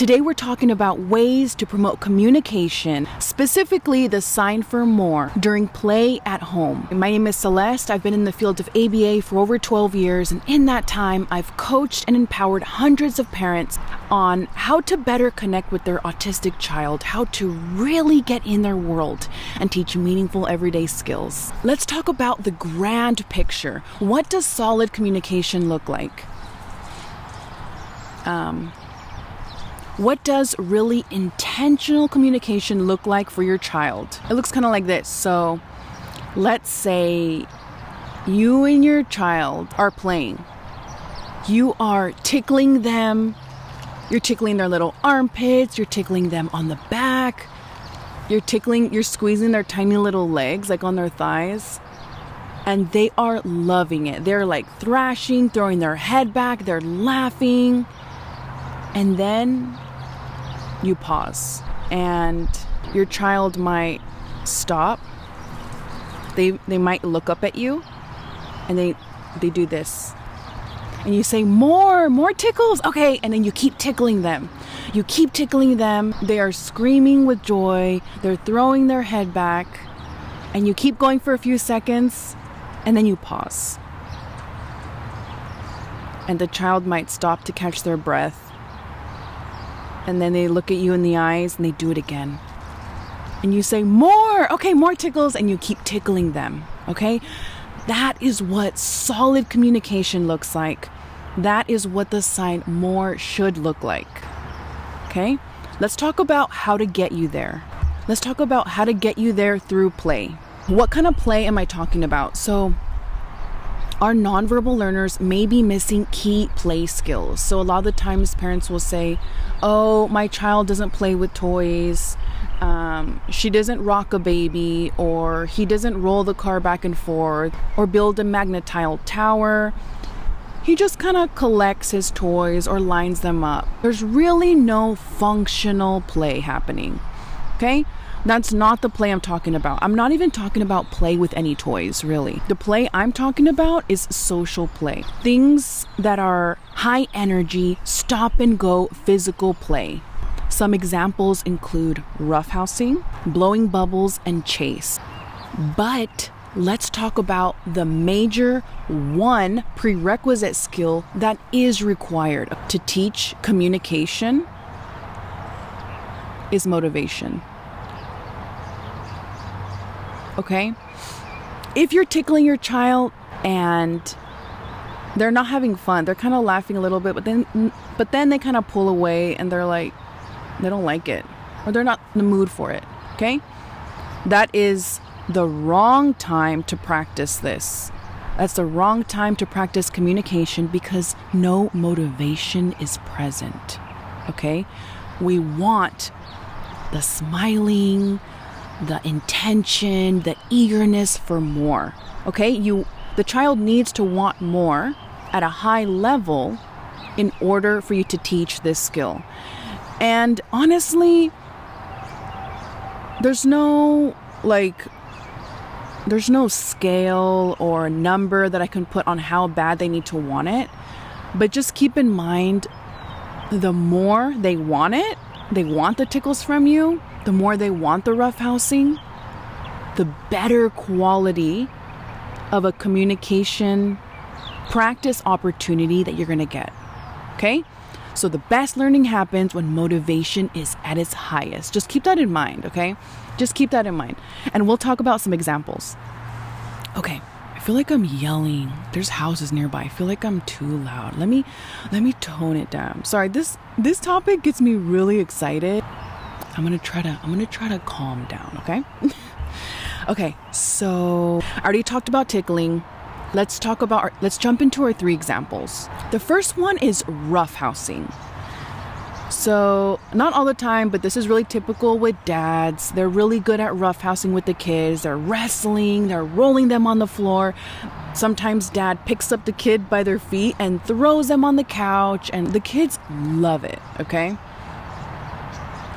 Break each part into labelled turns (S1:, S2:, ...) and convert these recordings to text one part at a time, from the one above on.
S1: Today we're talking about ways to promote communication, specifically the sign for more during play at home. My name is Celeste. I've been in the field of ABA for over 12 years, and in that time, I've coached and empowered hundreds of parents on how to better connect with their autistic child, how to really get in their world and teach meaningful everyday skills. Let's talk about the grand picture. What does solid communication look like? What does really intentional communication look like for your child? It looks kind of like this. So let's say you and your child are playing. You are tickling them. You're tickling their little armpits. You're tickling them on the back. You're squeezing their tiny little legs, like on their thighs. And they are loving it. They're like thrashing, throwing their head back. They're laughing. And then you pause and your child might stop. They might look up at you and they do this. And you say, more tickles. Okay. And then you keep tickling them. You keep tickling them. They are screaming with joy. They're throwing their head back. And you keep going for a few seconds and then you pause. And the child might stop to catch their breath. And then they look at you in the eyes and they do it again. And you say, more. Okay, more tickles. And you keep tickling them. Okay? That is what solid communication looks like. That is what the sign more should look like. Okay? Let's talk about how to get you there. Let's talk about how to get you there through play. What kind of play am I talking about? So our nonverbal learners may be missing key play skills. So a lot of the times parents will say, oh, my child doesn't play with toys. She doesn't rock a baby, or he doesn't roll the car back and forth or build a magnetile tower. He just kind of collects his toys or lines them up. There's really no functional play happening. Okay? That's not the play I'm talking about. I'm not even talking about play with any toys, really. The play I'm talking about is social play. Things that are high energy, stop and go physical play. Some examples include roughhousing, blowing bubbles, and chase. But let's talk about the major one prerequisite skill that is required to teach communication is motivation. Okay? If you're tickling your child and they're not having fun, they're kind of laughing a little bit, but then they kind of pull away and they're like, they don't like it, or they're not in the mood for it. Okay? That is the wrong time to practice this. That's the wrong time to practice communication because no motivation is present. Okay? We want the smiling, the intention, the eagerness for more. Okay? The child needs to want more at a high level in order for you to teach this skill. And honestly, there's no scale or number that I can put on how bad they need to want it. But just keep in mind, the more they want it, they want the tickles from you, the more they want the roughhousing, the better quality of a communication practice opportunity that you're going to get. Okay? So the best learning happens when motivation is at its highest. Just keep that in mind, okay? Just keep that in mind. And we'll talk about some examples. Okay, I feel like I'm yelling. There's houses nearby. I feel like I'm too loud. Let me tone it down. Sorry, this topic gets me really excited. I'm gonna try to calm down, okay? Okay, so I already talked about tickling. Let's jump into our 3 examples. The first one is roughhousing. So not all the time, but this is really typical with dads. They're really good at roughhousing with the kids. They're wrestling, they're rolling them on the floor. Sometimes dad picks up the kid by their feet and throws them on the couch, and the kids love it, okay?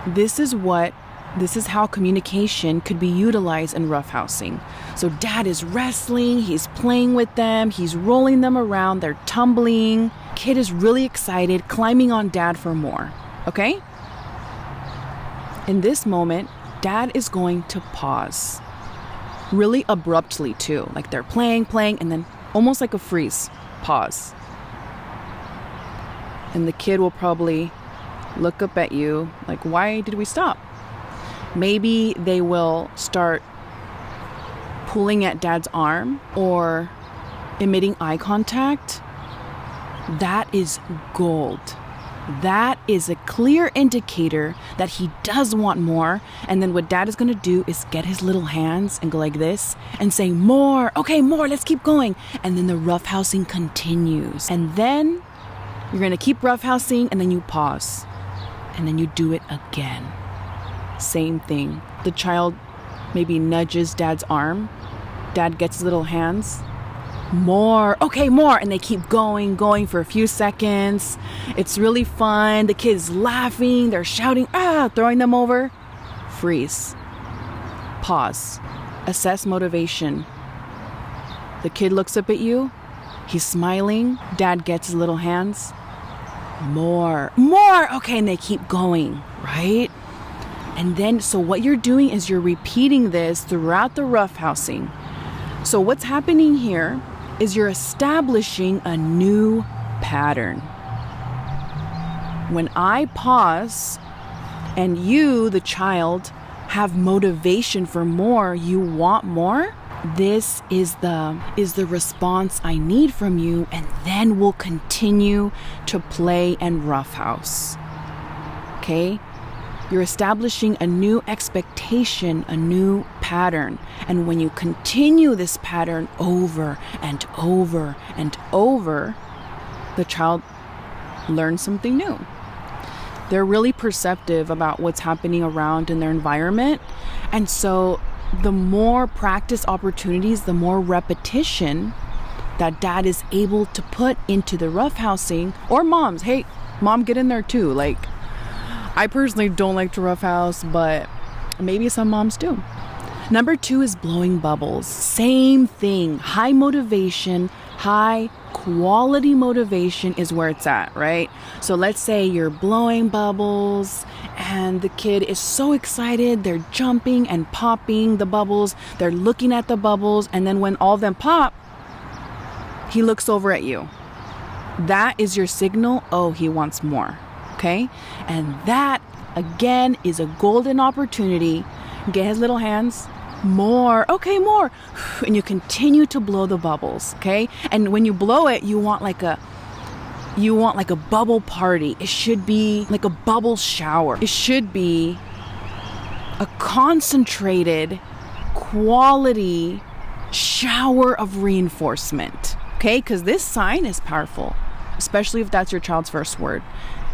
S1: This is how communication could be utilized in roughhousing. So dad is wrestling, he's playing with them, he's rolling them around, they're tumbling. Kid is really excited, climbing on dad for more. Okay? In this moment, dad is going to pause. Really abruptly too. Like they're playing, and then almost like a freeze. Pause. And the kid will probably look up at you like, why did we stop? Maybe they will start pulling at dad's arm or emitting eye contact. That is gold. That is a clear indicator that he does want more. And then what dad is going to do is get his little hands and go like this and say, more. Okay, more. Let's keep going. And then the roughhousing continues. And then you're going to keep roughhousing and then you pause. And then you do it again. Same thing. The child maybe nudges dad's arm. Dad gets his little hands. More. Okay, more. And they keep going for a few seconds. It's really fun. The kid's laughing. They're shouting, throwing them over. Freeze. Pause. Assess motivation. The kid looks up at you. He's smiling. Dad gets his little hands. More. Okay, and they keep going, right? And then, so what you're doing is you're repeating this throughout the roughhousing. So what's happening here is you're establishing a new pattern. When I pause and you, the child, have motivation for more, you want more, this is the response I need from you, and then we'll continue to play and roughhouse. Okay? You're establishing a new expectation, a new pattern. And when you continue this pattern over and over and over, the child learns something new. They're really perceptive about what's happening around in their environment. And so the more practice opportunities, the more repetition that dad is able to put into the roughhousing, or moms, hey, mom, get in there too. Like, I personally don't like to roughhouse, but maybe some moms do. Number 2 is blowing bubbles. Same thing. High motivation, high quality motivation is where it's at, right? So let's say you're blowing bubbles and the kid is so excited. They're jumping and popping the bubbles. They're looking at the bubbles. And then when all of them pop, he looks over at you. That is your signal. Oh, he wants more. Okay? And that, again, is a golden opportunity. Get his little hands. More. Okay, more. And you continue to blow the bubbles. Okay? And when you blow it, you want like a bubble party. It should be like a bubble shower. It should be a concentrated, quality shower of reinforcement. Okay? Because this sign is powerful, especially if that's your child's first word.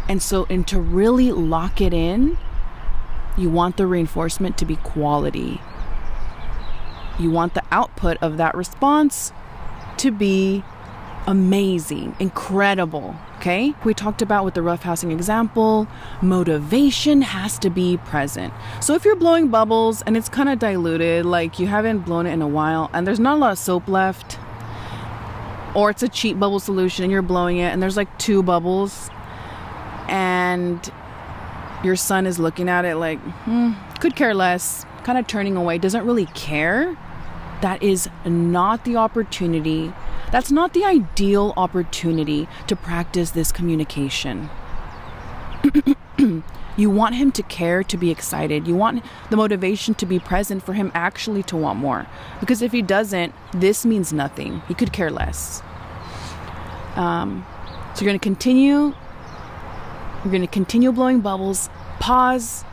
S1: And to really lock it in, you want the reinforcement to be quality. You want the output of that response to be amazing, incredible, okay? We talked about with the roughhousing example, motivation has to be present. So if you're blowing bubbles and it's kind of diluted, like you haven't blown it in a while and there's not a lot of soap left, or it's a cheap bubble solution and you're blowing it and there's like 2 bubbles, and your son is looking at it like, could care less, kind of turning away, doesn't really care. That is not the opportunity. That's not the ideal opportunity to practice this communication. You want him to care, to be excited. You want the motivation to be present for him actually to want more. Because if he doesn't, this means nothing. He could care less. So you're going to continue. You're going to continue blowing bubbles. Pause.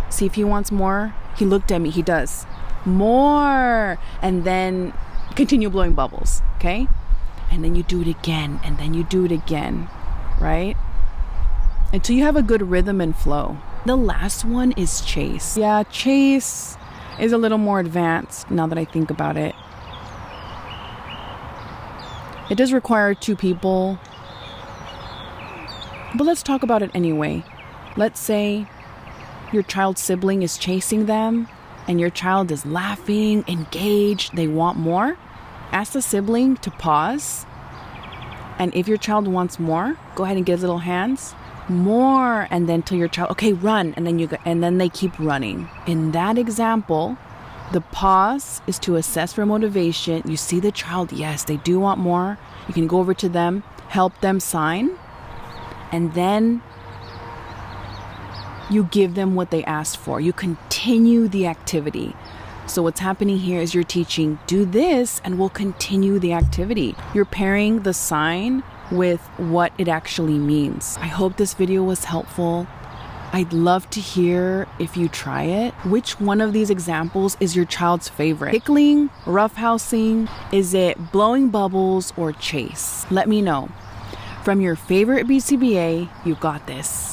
S1: See if he wants more. He looked at me. He does. More. And then continue blowing bubbles. Okay? And then you do it again. And then you do it again. Right? Until you have a good rhythm and flow. The last one is chase. Yeah, chase is a little more advanced now that I think about it. It does require 2 people. But let's talk about it anyway. Let's say your child's sibling is chasing them and your child is laughing, engaged, they want more. Ask the sibling to pause. And if your child wants more, go ahead and give little hands. more, and then till your child, okay, run, and then and then they keep running. In that example, the pause is to assess for motivation. You see the child, yes, they do want more. You can go over to them, help them sign, and then you give them what they asked for. You continue the activity. So what's happening here is you're teaching, do this, and we'll continue the activity. You're pairing the sign with what it actually means. I hope this video was helpful. I'd love to hear, if you try it, which one of these examples is your child's favorite. Tickling, roughhousing, is it blowing bubbles, or chase? Let me know. From your favorite BCBA, you got this.